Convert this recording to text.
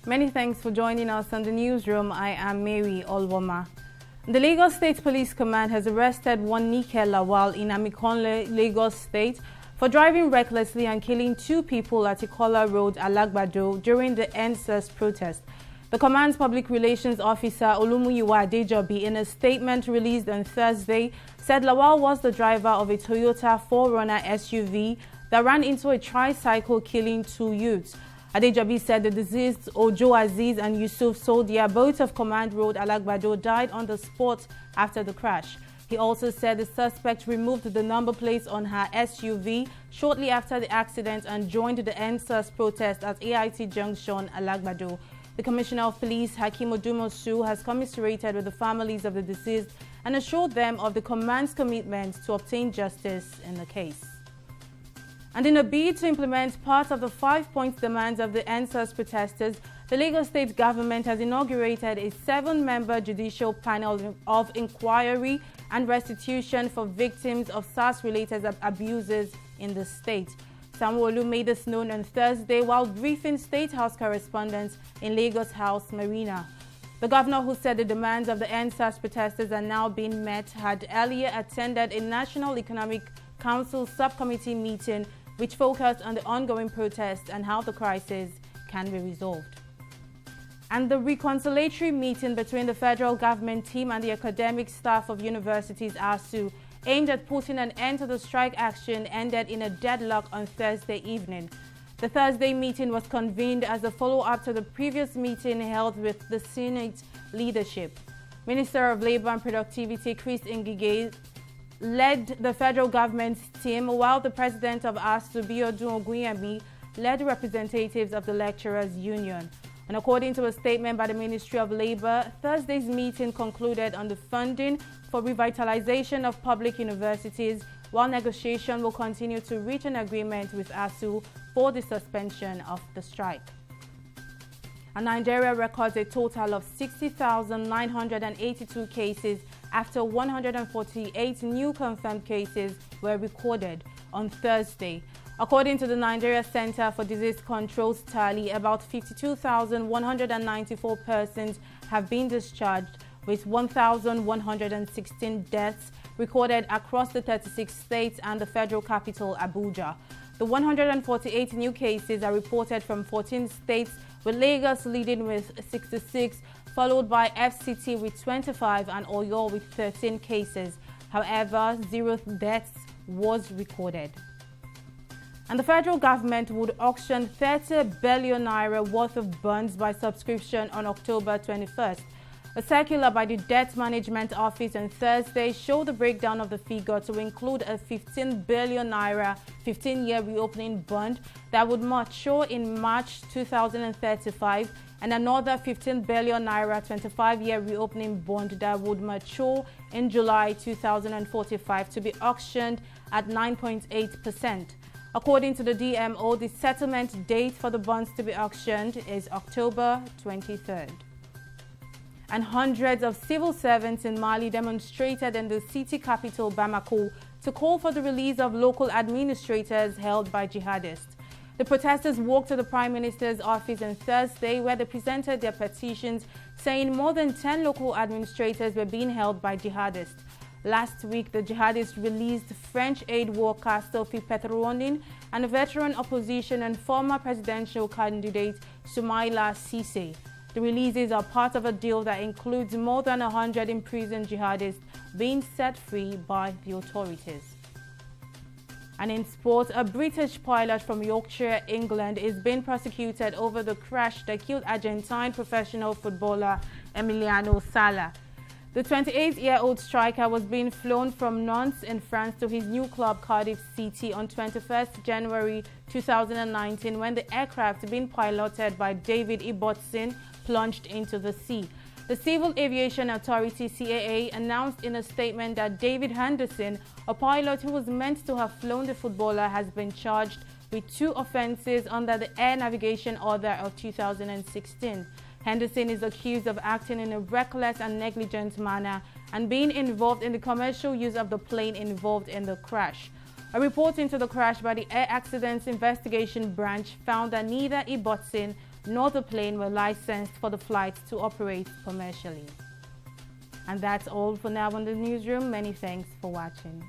Many thanks for joining us on the newsroom. I am Mary Olwoma. The Lagos State Police Command has arrested one Nike Lawal in Amikonle, Lagos State, for driving recklessly and killing two people at Ikola Road, Alagbado, during the NSAS protest. The command's public relations officer, Olumuyiwa Adejobi, in a statement released on Thursday, said Lawal was the driver of a Toyota 4Runner SUV that ran into a tricycle, killing two youths. Adejobi said the deceased Ojo Aziz and Yusuf Sodia, both of Command Road, Alagbado, died on the spot after the crash. He also said the suspect removed the number plates on her SUV shortly after the accident and joined the NSAS protest at AIT Junction, Alagbado. The Commissioner of Police, Hakeem Odumosu, has commiserated with the families of the deceased and assured them of the command's commitment to obtain justice in the case. And in a bid to implement part of the 5-point demands of the NSAS protesters, the Lagos State government has inaugurated a 7-member judicial panel of inquiry and restitution for victims of SARS-related abuses in the state. Sanwo-Olu made this known on Thursday while briefing State House correspondents in Lagos House Marina. The governor, who said the demands of the NSAS protesters are now being met, had earlier attended a National Economic Council subcommittee meeting which focused on the ongoing protests and how the crisis can be resolved. And the reconciliatory meeting between the federal government team and the academic staff of universities ASU, aimed at putting an end to the strike action, ended in a deadlock on Thursday evening. The Thursday meeting was convened as a follow-up to the previous meeting held with the Senate leadership. Minister of Labor and Productivity Chris Ngige led the federal government's team, while the president of ASU, Biodun Ogunyemi, led representatives of the Lecturers' Union. And according to a statement by the Ministry of Labor, Thursday's meeting concluded on the funding for revitalization of public universities, while negotiation will continue to reach an agreement with ASU for the suspension of the strike. And Nigeria records a total of 60,982 cases after 148 new confirmed cases were recorded on Thursday. According to the Nigeria Center for Disease Control's tally, about 52,194 persons have been discharged, with 1,116 deaths recorded across the 36 states and the federal capital, Abuja. The 148 new cases are reported from 14 states, with Lagos leading with 66, followed by FCT with 25 and Oyo with 13 cases. However, 0 deaths was recorded. And the federal government would auction 30 billion naira worth of bonds by subscription on October 21st. A circular by the Debt Management Office on Thursday showed the breakdown of the figure to include a 15 billion naira 15-year reopening bond that would mature in March 2035 and another 15 billion naira 25-year reopening bond that would mature in July 2045 to be auctioned at 9.8%. According to the DMO, the settlement date for the bonds to be auctioned is October 23rd. And hundreds of civil servants in Mali demonstrated in the city capital, Bamako, to call for the release of local administrators held by jihadists. The protesters walked to the Prime Minister's office on Thursday, where they presented their petitions, saying more than 10 local administrators were being held by jihadists. Last week, the jihadists released French aid worker Sophie Petronin and a veteran opposition and former presidential candidate Soumaïla Cissé. The releases are part of a deal that includes more than 100 imprisoned jihadists being set free by the authorities. And in sport, a British pilot from Yorkshire, England, is being prosecuted over the crash that killed Argentine professional footballer Emiliano Sala. The 28-year-old striker was being flown from Nantes in France to his new club Cardiff City on 21st January 2019 when the aircraft, being piloted by David Ibbotson, plunged into the sea. The Civil Aviation Authority (CAA) announced in a statement that David Henderson, a pilot who was meant to have flown the footballer, has been charged with 2 offenses under the Air Navigation Order of 2016. Henderson is accused of acting in a reckless and negligent manner and being involved in the commercial use of the plane involved in the crash. A report into the crash by the Air Accidents Investigation Branch found that neither Ibbotson nor the plane were licensed for the flight to operate commercially. And that's all for now in the newsroom. Many thanks for watching.